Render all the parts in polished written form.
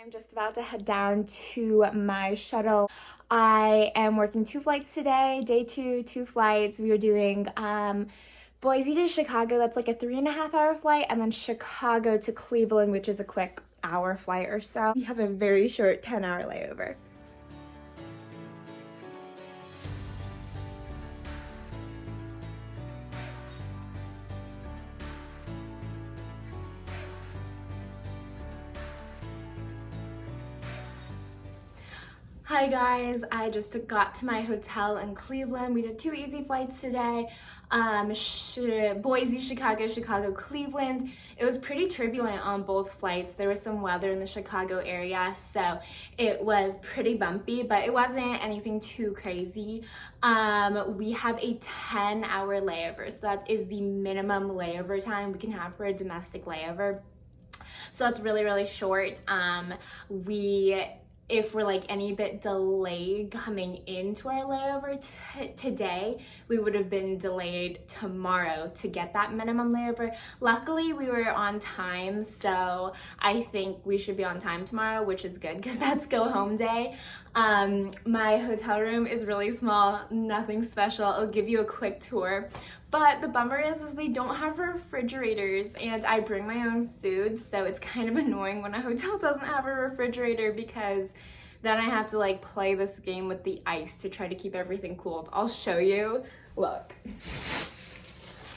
I'm just about to head down to my shuttle. I am working 2 flights today, day two flights. We are doing Boise to Chicago, that's like a 3.5 hour flight, and then Chicago to Cleveland, which is a quick hour flight or so. We have a very short 10-hour layover. Hi guys, I just got to my hotel in Cleveland. We did 2 easy flights today. Boise, Chicago, Chicago, Cleveland. It was pretty turbulent on both flights. There was some weather in the Chicago area, so it was pretty bumpy, but it wasn't anything too crazy. We have a 10-hour layover, so that is the minimum layover time we can have for a domestic layover. So that's really, really short. If we're like any bit delayed coming into our layover today, we would have been delayed tomorrow to get that minimum layover. Luckily, we were on time, so I think we should be on time tomorrow, which is good because that's go home day. My hotel room is really small, nothing special. I'll give you a quick tour. But the bummer is they don't have refrigerators, and I bring my own food, so it's kind of annoying when a hotel doesn't have a refrigerator because then I have to like play this game with the ice to try to keep everything cooled. I'll show you. Look.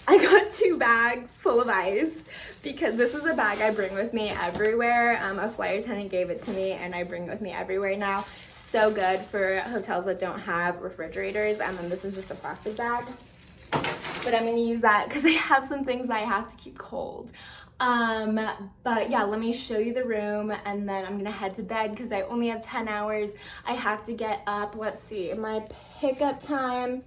I got 2 bags full of ice because this is a bag I bring with me everywhere. A flight attendant gave it to me and I bring it with me everywhere now. So good for hotels that don't have refrigerators. And then this is just a plastic bag. But I'm gonna use that because I have some things I have to keep cold. But yeah, let me show you the room and then I'm gonna head to bed because I only have 10 hours. I have to get up, let's see, my pickup time,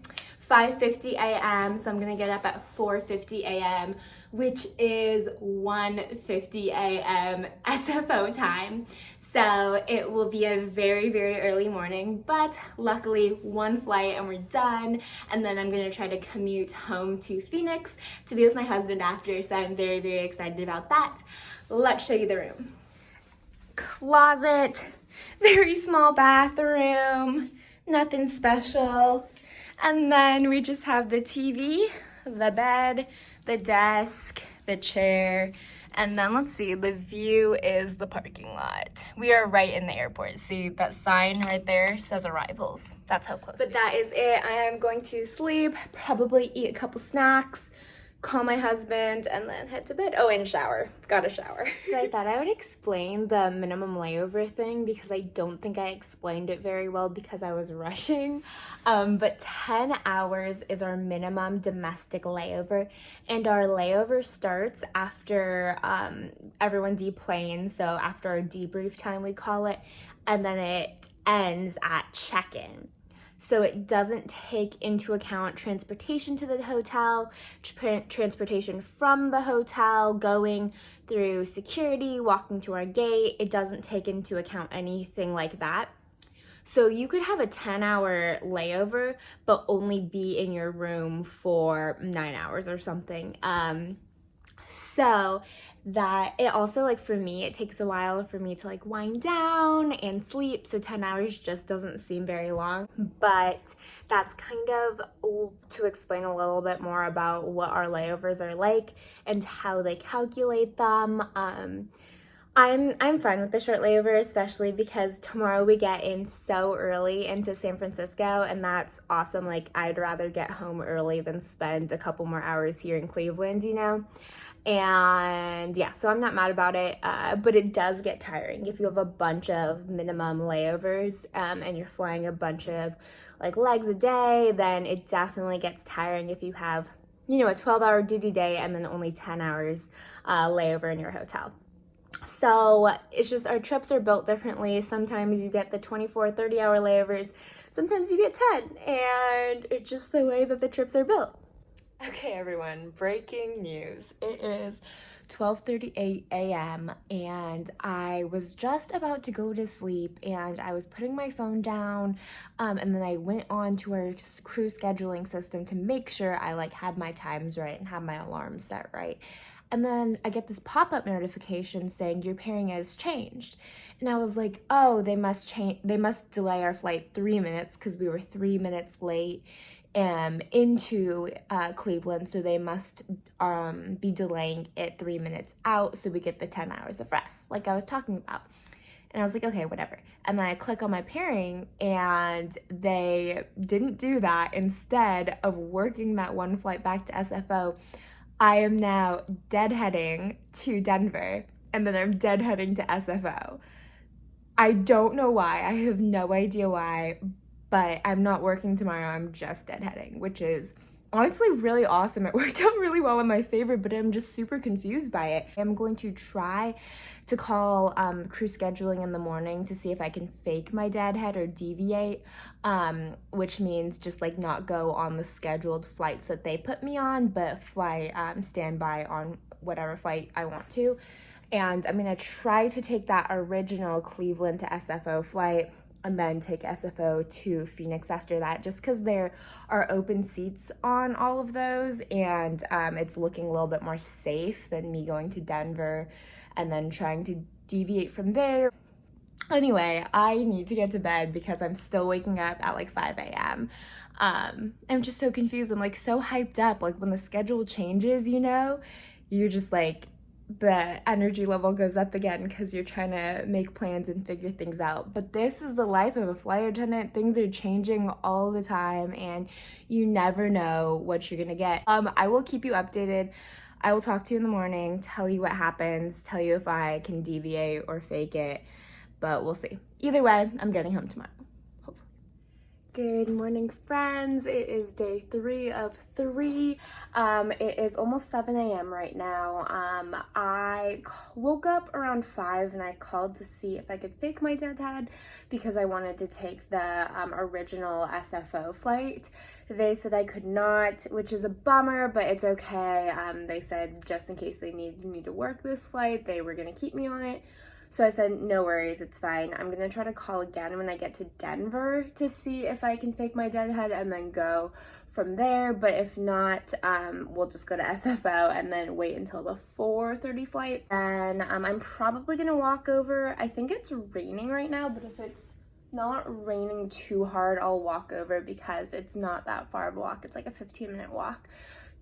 5:50 a.m. So I'm gonna get up at 4:50 a.m., which is 1:50 a.m. SFO time. So it will be a very, very early morning, but luckily 1 flight and we're done. And then I'm gonna try to commute home to Phoenix to be with my husband after. So I'm very, very excited about that. Let's show you the room. Closet, very small bathroom, nothing special. And then we just have the TV, the bed, the desk, the chair, and then let's see, the view is the parking lot. We are right in the airport. See that sign right there says arrivals. That's how close. But that is it. I am going to sleep, probably eat a couple snacks, call my husband, and then head to bed. Oh, and shower. Got a shower. So I thought I would explain the minimum layover thing because I don't think I explained it very well because I was rushing. But 10 hours is our minimum domestic layover, and our layover starts after everyone deplanes, so after our debrief time we call it, and then it ends at check-in. So it doesn't take into account transportation to the hotel, transportation from the hotel, going through security, walking to our gate. It doesn't take into account anything like that. So you could have a 10-hour layover, but only be in your room for 9 hours or something. So that it also, like, for me, it takes a while for me to like wind down and sleep, so 10 hours just doesn't seem very long. But that's kind of to explain a little bit more about what our layovers are like and how they calculate them. I'm fine with the short layover, especially because tomorrow we get in so early into San Francisco, and that's awesome. Like, I'd rather get home early than spend a couple more hours here in Cleveland, you know? And yeah, so I'm not mad about it, but it does get tiring if you have a bunch of minimum layovers and you're flying a bunch of like legs a day. Then it definitely gets tiring if you have, you know, a 12-hour duty day and then only 10 hours layover in your hotel. So it's just, our trips are built differently. Sometimes you get the 24, 30-hour layovers, sometimes you get 10, and it's just the way that the trips are built. Okay, everyone, breaking news. It is 12:38 a.m. and I was just about to go to sleep, and I was putting my phone down, and then I went on to our crew scheduling system to make sure I like had my times right and had my alarm set right. And then I get this pop-up notification saying your pairing has changed. And I was like, oh, they must delay our flight 3 minutes because we were 3 minutes late into Cleveland, so they must be delaying it 3 minutes out so we get the 10 hours of rest, like I was talking about. And I was like, okay, whatever. And then I click on my pairing and they didn't do that. Instead of working that one flight back to SFO, I am now deadheading to Denver and then I'm deadheading to SFO. I don't know why. I have no idea why, but I'm not working tomorrow. I'm just deadheading, which is honestly really awesome. It worked out really well in my favor, but I'm just super confused by it. I'm going to try to call crew scheduling in the morning to see if I can fake my deadhead or deviate, which means just like not go on the scheduled flights that they put me on, but fly standby on whatever flight I want to. And I'm gonna try to take that original Cleveland to SFO flight and then take SFO to Phoenix after that, just because there are open seats on all of those and it's looking a little bit more safe than me going to Denver and then trying to deviate from there. Anyway, I need to get to bed because I'm still waking up at like 5 a.m. I'm just so confused. I'm like so hyped up. Like when the schedule changes, you know, you're just like, the energy level goes up again because you're trying to make plans and figure things out. But this is the life of a flight attendant. Things are changing all the time and you never know what you're gonna get. I will keep you updated. I will talk to you in the morning, tell you what happens, tell you if I can deviate or fake it, but we'll see. Either way, I'm getting home tomorrow. Good morning, friends. It is day 3 of 3. It is almost 7 a.m. right now. I woke up around 5 and I called to see if I could fake my deadhead because I wanted to take the original SFO flight. They said I could not, which is a bummer, but it's okay. They said just in case they needed me to work this flight, they were gonna keep me on it. So I said, no worries, it's fine. I'm gonna try to call again when I get to Denver to see if I can fake my deadhead and then go from there. But if not, we'll just go to SFO and then wait until the 4:30 flight. And I'm probably gonna walk over. I think it's raining right now, but if it's not raining too hard, I'll walk over because it's not that far of a walk. It's like a 15-minute walk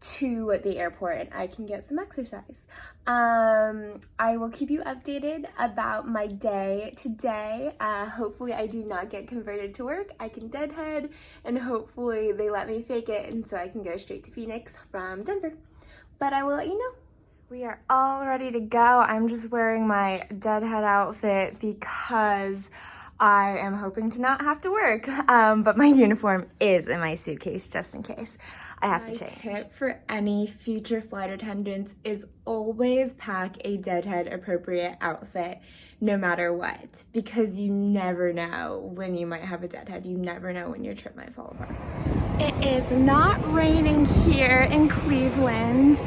to the airport and I can get some exercise. I will keep you updated about my day today. Hopefully I do not get converted to work. I can deadhead and hopefully they let me fake it and so I can go straight to Phoenix from Denver. But I will let you know. We are all ready to go. I'm just wearing my deadhead outfit because I am hoping to not have to work, but my uniform is in my suitcase just in case I have to change. My tip for any future flight attendants is always pack a deadhead appropriate outfit no matter what, because you never know when you might have a deadhead. You never know when your trip might fall apart. It is not raining here in Cleveland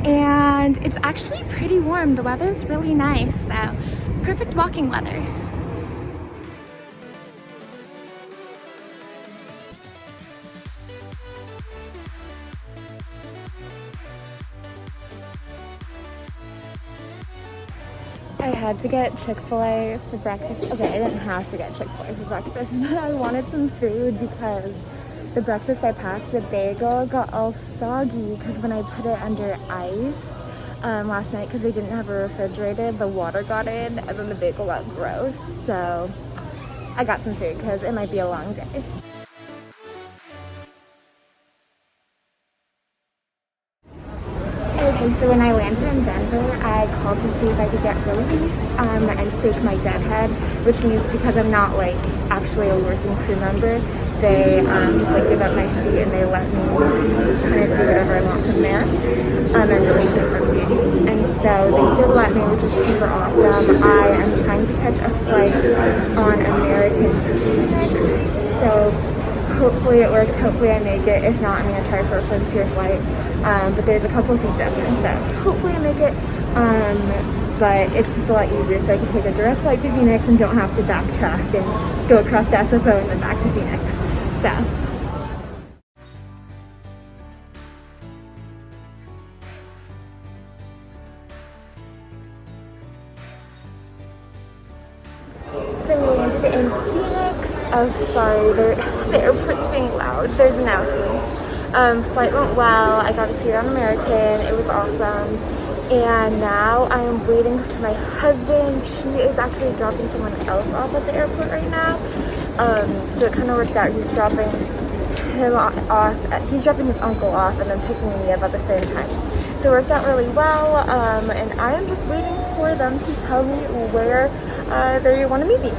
and it's actually pretty warm. The weather is really nice, so perfect walking weather. I had to get Chick-fil-A for breakfast. Okay, I didn't have to get Chick-fil-A for breakfast, but I wanted some food because the breakfast I packed, the bagel, got all soggy because when I put it under ice last night because they didn't have a refrigerator, the water got in and then the bagel got gross. So I got some food because it might be a long day. Okay, so when I landed in Denver, I called to see if I could get released and fake my deadhead, which means because I'm not like actually a working crew member, they just like give up my seat and they let me kind of do whatever I want from there and release me from duty. And so they did let me, which is super awesome. I am trying to catch a flight on American to Phoenix, so hopefully it works, hopefully I make it. If not, I'm gonna try for a Frontier flight. But there's a couple seats open, so hopefully I make it. But it's just a lot easier, so I can take a direct flight to Phoenix and don't have to backtrack and go across to SFO and then back to Phoenix. So. Oh, sorry, the airport's being loud. There's announcements. Flight went well. I got to see it on American. It was awesome. And now I am waiting for my husband. He is actually dropping someone else off at the airport right now. So it kind of worked out. He's dropping him off. He's dropping his uncle off and then picking me up at the same time. So it worked out really well. And I am just waiting for them to tell me where they want to meet me.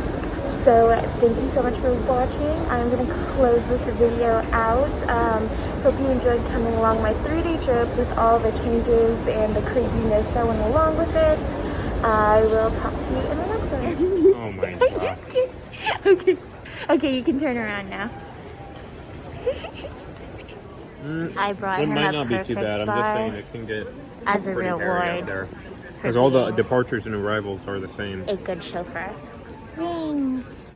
So thank you so much for watching. I'm going to close this video out. Hope you enjoyed coming along my 3-day trip with all the changes and the craziness that went along with it. I will talk to you in the next one. Oh my god. Okay, you can turn around now. I brought him a perfect bar. It might not be too bad. I'm just saying it can get as a reward. Because all the departures and arrivals are the same. A good chauffeur.